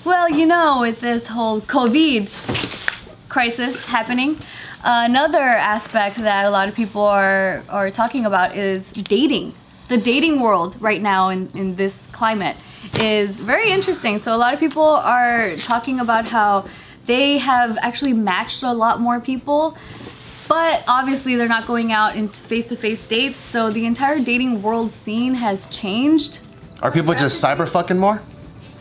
Well, you know, with this whole COVID crisis happening, another aspect that a lot of people are talking about is dating. The dating world right now in this climate is very interesting. So a lot of people are talking about how they have actually matched a lot more people, but obviously they're not going out into face-to-face dates, so the entire dating world scene has changed. Are people just cyber fucking more?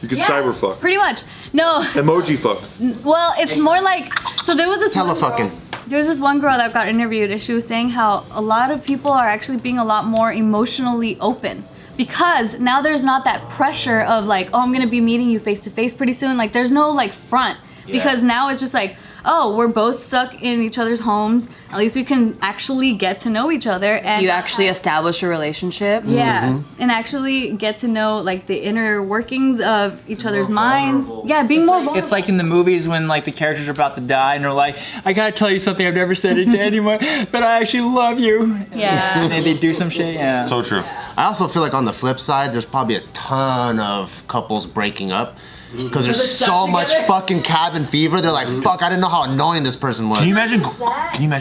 You can cyber fuck. Pretty much. No. Emoji fuck. Well, it's more like, so there was this Hella fucking. There was this one girl that got interviewed, and she was saying how a lot of people are actually being a lot more emotionally open. Because now there's not that pressure of like, oh, I'm gonna be meeting you face to face pretty soon. Like, there's no like front. Because now it's just like, oh, we're both stuck in each other's homes. At least we can actually get to know each other. And you actually establish a relationship. Yeah, and actually get to know like the inner workings of each other's minds. Yeah, being more vulnerable. It's like in the movies when like the characters are about to die and they're like, I gotta tell you something I've never said it to anyone, but I actually love you. Yeah. And then they do some shit, yeah. So true. I also feel like on the flip side, there's probably a ton of couples breaking up. Because there's so much fucking cabin fever. They're like, fuck, I didn't know how annoying this person was. Can you imagine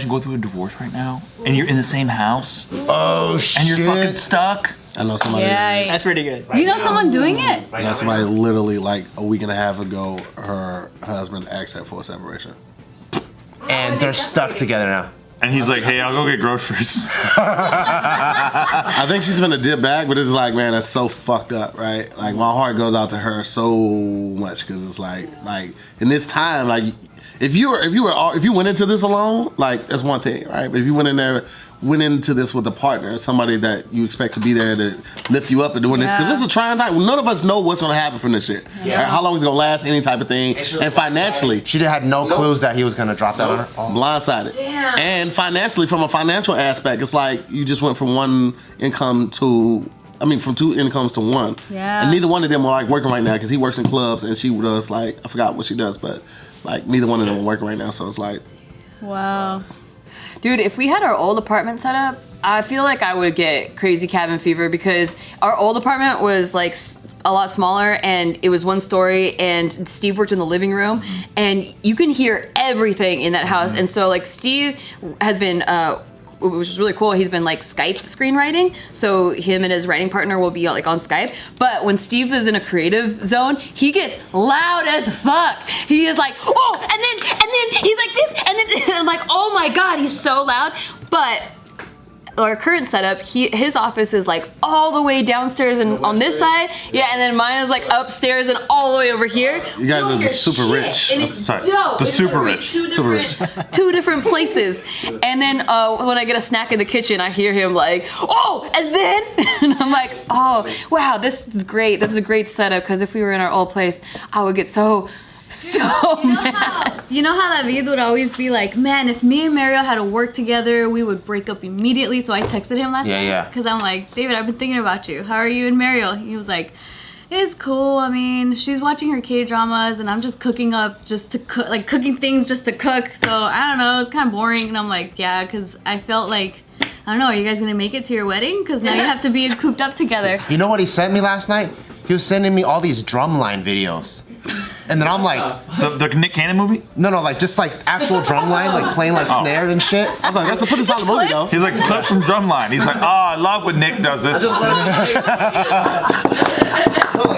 going through a divorce right now and you're in the same house? Oh shit. And you're fucking stuck? I know somebody. Yeah. That's pretty good. You know someone doing it? I know somebody literally like a week and a half ago, her husband asked her for a separation. And they're stuck together now. And he's like, hey, I'll go get groceries. I think she's gonna dip back, but it's like, man, that's so fucked up, right? Like my heart goes out to her so much because it's like in this time, like if you went into this alone, like that's one thing, right? But if you went into this with a partner, somebody that you expect to be there to lift you up and doing this, because this is a trying time. None of us know what's gonna happen from this shit. Yeah. Right? How long it's gonna last, any type of thing, and financially. She had no clues that he was gonna drop that on her. Blindsided. Damn. And financially, from a financial aspect, it's like you just went from one income to, from two incomes to one. Yeah. And neither one of them are like working right now because he works in clubs and she does like, I forgot what she does, but like neither one of them are working right now. So it's like, Wow. Dude, if we had our old apartment set up, I feel like I would get crazy cabin fever because our old apartment was like a lot smaller and it was one story and Steve worked in the living room and you can hear everything in that house. And so like Steve has been, which is really cool, he's been like Skype screenwriting. So him and his writing partner will be like on Skype. But when Steve is in a creative zone, he gets loud as fuck. He is like, oh, and then he's like this, and then I'm like, oh my God, he's so loud. But our current setup, his office is like all the way downstairs and on this side, yeah, and then mine is like upstairs and all the way over here. you guys are just super rich. And it's dope. The It's super literally rich. two different places. And then when I get a snack in the kitchen, I hear him like, oh, and then, and I'm like, oh, wow, this is great. This is a great setup because if we were in our old place, I would get so mad. You know how David would always be like, man, if me and Mario had to work together, we would break up immediately. So I texted him last night. Because I'm like, David, I've been thinking about you. How are you and Mario? He was like, it's cool. I mean, she's watching her K-dramas and I'm just cooking up just to cook, like cooking things just to cook. So I don't know, it's kind of boring. And I'm like, yeah, because I felt like, I don't know, are you guys gonna make it to your wedding? Because now you have to be cooped up together. You know what he sent me last night? He was sending me all these Drumline videos. And then I'm like, The Nick Cannon movie? no, like just like actual Drumline, like playing like snares and shit. I was like, that's a pretty solid movie though. He's like clips from Drumline. He's like, oh, I love when Nick does this.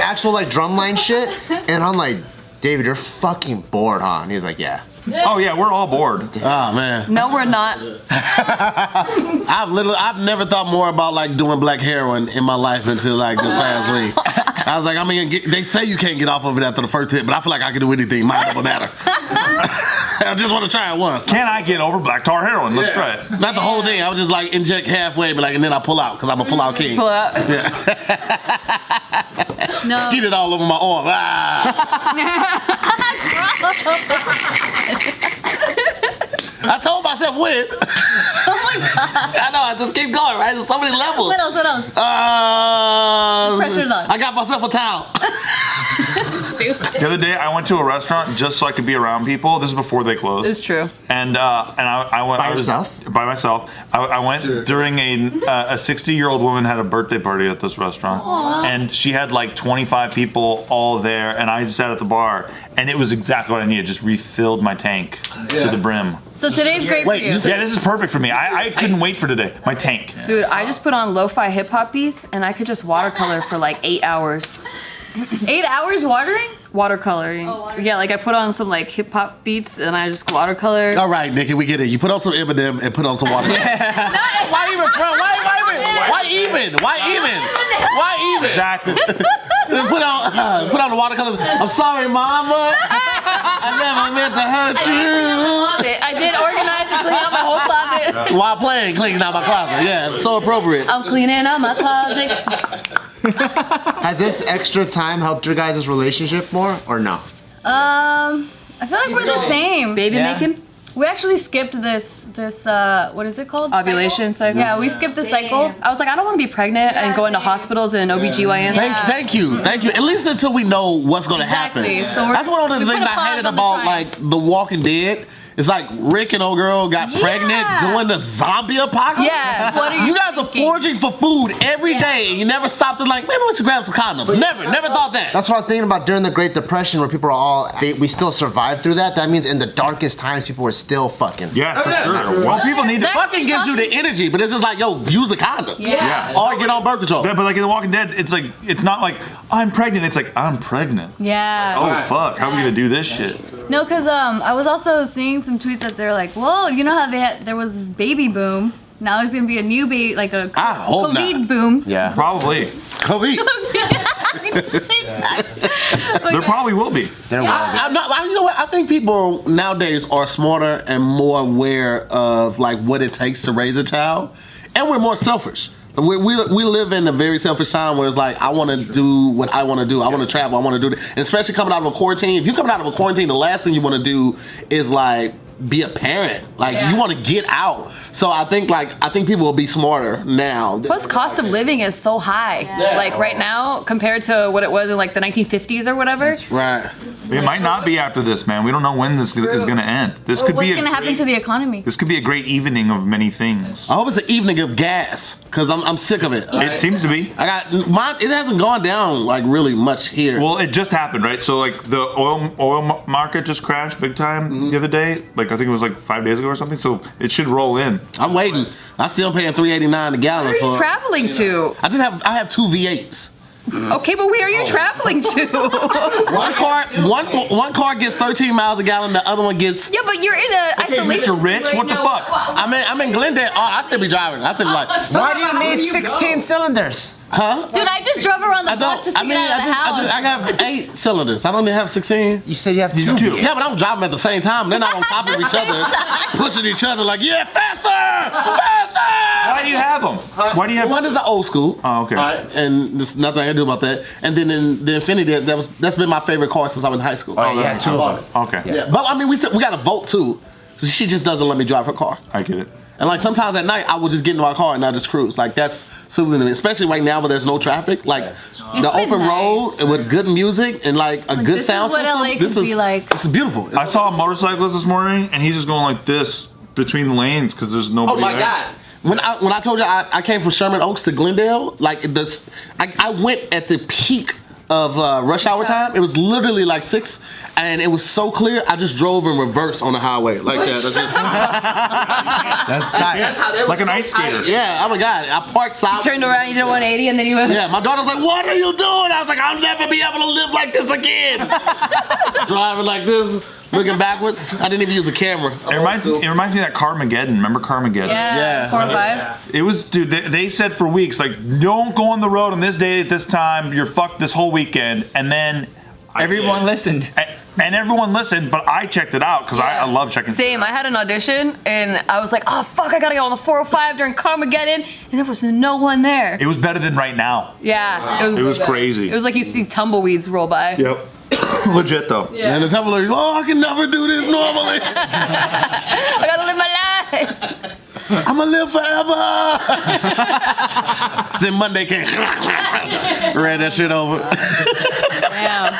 Actual like Drumline shit. And I'm like, David, you're fucking bored, huh? And he's like, yeah. Oh yeah, we're all bored. Oh man. No, we're not. I've never thought more about like doing black heroin in my life until like this past week. I was like, they say you can't get off of it after the first hit, but I feel like I can do anything. Mine don't matter. I just want to try it once. Can I get over black tar heroin? Let's try it. Not the whole thing. I would just like inject halfway, but like, and then I pull out because I'm a pull out king. Pull out. Yeah. No. Skeet it all over my arm. I told myself when. Oh my God. I know, I just keep going, right? There's so many levels. What else? Pressure's on. I got myself a towel. The other day, I went to a restaurant just so I could be around people. This is before they closed. It's true. And I went By yourself? By myself. I went during a 60-year-old woman had a birthday party at this restaurant, and she had like 25 people all there, and I just sat at the bar, and it was exactly what I needed. Just refilled my tank to the brim. So today's great for you. Yeah, this is perfect for me. I couldn't wait for today. My tank. Dude, I just put on lo-fi hip hop beats and I could just watercolor for like 8 hours. 8 hours watering? Watercoloring. Yeah, like I put on some like hip hop beats and I just watercolor. All right, Nikki, we get it. You put on some Eminem and put on some water. Why even, bro? Why even? Exactly. Put on the watercolors. I'm sorry, mama. I never meant to hurt you. I did organize and clean out my whole closet. While playing, cleaning out my closet. Yeah, so appropriate. I'm cleaning out my closet. Has this extra time helped your guys' relationship more or no? I feel like we're the same. Baby making? We actually skipped this what is it called? Ovulation cycle? Yeah, we skipped the cycle. I was like, I don't want to be pregnant and go into hospitals and OBGYN. Thank you. At least until we know what's gonna Exactly. happen. So that's one of the we things put a I pause hated on the about time. like The Walking Dead. It's like Rick and old girl got pregnant during the zombie apocalypse. Yeah. What are You guys are foraging for food every day, and you never stopped to like, maybe we should grab some condoms. Never thought that. That's what I was thinking about during the Great Depression, where people are all we still survived through that. That means in the darkest times, people were still fucking. Yeah, for sure. Well, people need to. Fucking gives you the energy, but it's just like, yo, use a condom. Yeah. Or get on birth control. Yeah, but like in The Walking Dead, it's not like I'm pregnant. It's like I'm pregnant. Yeah. Oh fuck! How are we gonna do this shit? No, because I was also seeing some tweets that they're like, well, you know how there was this baby boom. Now there's gonna be a new baby, like a I hope COVID not. boom. Yeah, probably. COVID. There probably will be. There will be. You know what? I think people nowadays are smarter and more aware of like what it takes to raise a child, and we're more selfish. We live in a very selfish time where it's like, I want to do what I want to do. I want to travel. I want to do this. And especially coming out of a quarantine. If you're coming out of a quarantine, the last thing you want to do is like be a parent. Like you want to get out. So I think people will be smarter now. Plus, cost of living is so high. Like right now, compared to what it was in like the 1950s or whatever. Right. It might not be after this, man. We don't know when this is gonna end. This could What's be gonna happen to the economy? This could be a great evening of many things. I hope it's an evening of gas, because I'm sick of it. It seems to be. I got mine. It hasn't gone down like really much here. Well, it just happened, right? So like the oil market just crashed big time the other day. Like I think it was like 5 days ago or something. So it should roll in. I'm waiting. I'm still paying $3.89 a gallon Where are you for. traveling to? I have two V8s. Okay, but where are you traveling to? One car gets 13 miles a gallon. The other one gets. Yeah, but you're in a Okay, isolation. Mr. Rich, what the fuck? I'm in Glendale. Oh, I still be driving. I still be like. Why do you need 16 cylinders? Huh? Dude, I just drove around the I block don't. just I to mean, get out of the house. I have 8 cylinders. I don't even have 16. You said you have two. Two. Yeah, but I don't drive them at the same time. They're not on top of each other, pushing each other like, yeah, faster, faster. Why do you have them? Why do you have? One is an old school. Oh, okay. Right, and there's nothing I can do about that. And then in the Infiniti, that's been my favorite car since I was in high school. Oh, yeah, two of them. Okay. Yeah, but I mean, we got a Volt too. She just doesn't let me drive her car. I get it. And like sometimes at night, I will just get in my car and I just cruise. Like that's soothing to me, especially right now where there's no traffic. Like the open nice. road with good music and like a good this sound is what system. LA could be like. This is beautiful. I saw a motorcyclist this morning, and he's just going like this between the lanes because there's nobody. Oh my there. God. When I told you I came from Sherman Oaks to Glendale, like this, I went at the peak of rush hour time. It was literally like 6, and it was so clear. I just drove in reverse on the highway like that. That's tight. Like an ice skater. Yeah. Oh my God. I parked side. Turned around, you did a 180, and then you went. Yeah. My daughter's like, "What are you doing?" I was like, "I'll never be able to live like this again." Driving like this. Looking backwards, I didn't even use a camera. It reminds me of that Carmageddon. Remember Carmageddon? Yeah. 4 or 5. It was, dude. They said for weeks, like, don't go on the road on this day at this time. You're fucked this whole weekend. And then Everyone listened. and everyone listened, but I checked it out because I love checking. Same. I had an audition, and I was like, "Oh fuck, I gotta go on the 405 during Carmageddon," and there was no one there. It was better than right now. Yeah, It was crazy. It was like you see tumbleweeds roll by. Yep. Legit though. And the temple like, "Oh, I can never do this normally. I gotta live my life. I'm gonna live forever." Then Monday came, ran that shit over. Damn.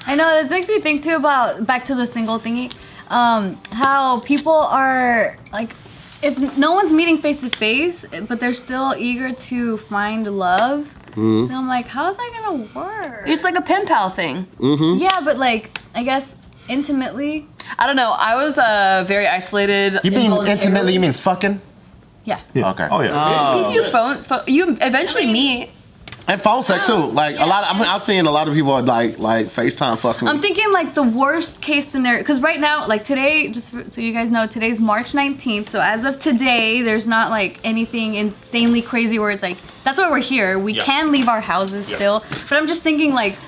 I know, this makes me think too about, back to the single thingy, how people are, like, if no one's meeting face to face, but they're still eager to find love, then I'm like, how's that gonna work? It's like a pen pal thing. Yeah, but like, I guess intimately. I don't know. I was very isolated. You mean intimately? You mean fucking? Yeah. Okay. Oh yeah. You you eventually meet. And phone sex too. Like a lot. I'm seeing a lot of people are like FaceTime fucking. I'm thinking like the worst case scenario, because right now, like today, just so you guys know, today's March 19th. So as of today, there's not like anything insanely crazy where it's like, that's why we're here. We can leave our houses still. But I'm just thinking like,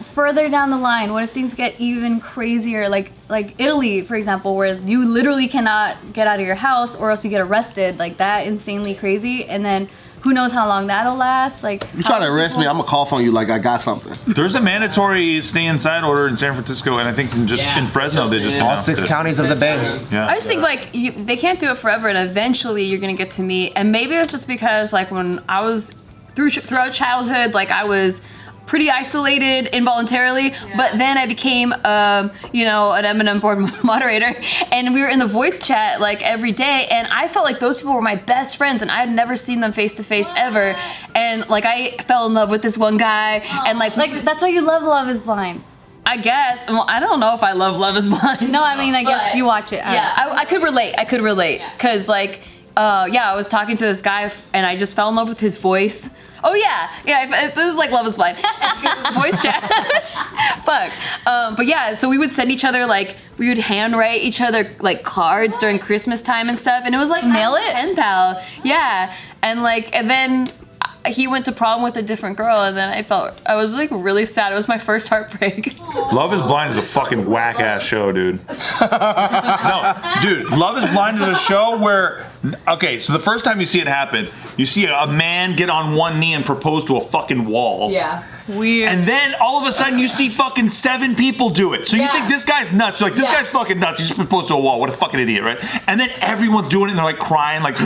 further down the line, what if things get even crazier? Like Italy, for example, where you literally cannot get out of your house or else you get arrested. Like that insanely crazy. And then who knows how long that'll last? Like, you try to arrest me, I'm gonna cough on you like I got something. There's a mandatory stay inside order in San Francisco, and I think in Fresno they just all announced 6 it. counties of the Bay. Yeah. I just think like they can't do it forever, and eventually you're gonna get to meet. And maybe it's just because like when I was throughout childhood, like I was pretty isolated involuntarily, but then I became, an Eminem board moderator, and we were in the voice chat like every day, and I felt like those people were my best friends, and I had never seen them face to face ever, and like I fell in love with this one guy, and like that's why you love Love is Blind. I guess. Well, I don't know if I love Love is Blind. No, I mean, I guess you watch it. I could relate. I could relate, cause like, I was talking to this guy, and I just fell in love with his voice. Oh yeah. This is like Love is Blind. Voice chat. Fuck. But yeah, so we would send each other like we would handwrite each other like cards during Christmas time and stuff, and it was like mail it. Pen pal. Yeah, and then he went to prom with a different girl, and then I was like really sad. It was my first heartbreak. Love is Blind is a fucking whack ass show, dude. No, dude, Love is Blind is a show where, okay, so the first time you see it happen, you see a man get on one knee and propose to a fucking wall. Yeah. Weird. And then all of a sudden you see fucking 7 people do it. So you think this guy's nuts. You're like, this guy's fucking nuts. He just proposed to a wall. What a fucking idiot, right? And then everyone's doing it and they're like crying, like,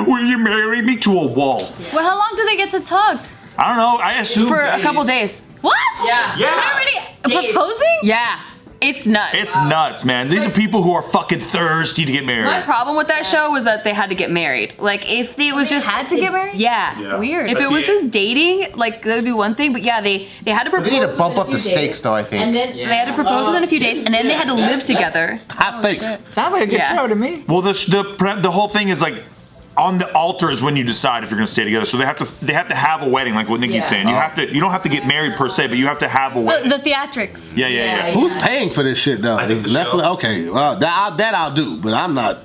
will you marry me, to a wall? Well, how long do they get to talk? I don't know. I assume For a couple days. What? Yeah. They're already proposing? Yeah. It's nuts. It's nuts, man. These are people who are fucking thirsty to get married. My problem with that show was that they had to get married. Like, if it was just had to get married? Yeah. Weird. If it was just dating, like that would be one thing. But yeah, they had to propose. They need to bump within a up the few stakes, days. though, I think. And then they had to propose within a few days, and then they had to live together. Hot stakes. Sounds like a good Yeah. show to me. Well, the whole thing is like, on the altar is when you decide if you're gonna stay together. So they have to have a wedding, like what Nikki's saying. You don't have to get married per se, but you have to have a wedding. The theatrics. Yeah. Who's paying for this shit though? I think Is the Netflix? show. Okay, well that I'll do, but I'm not.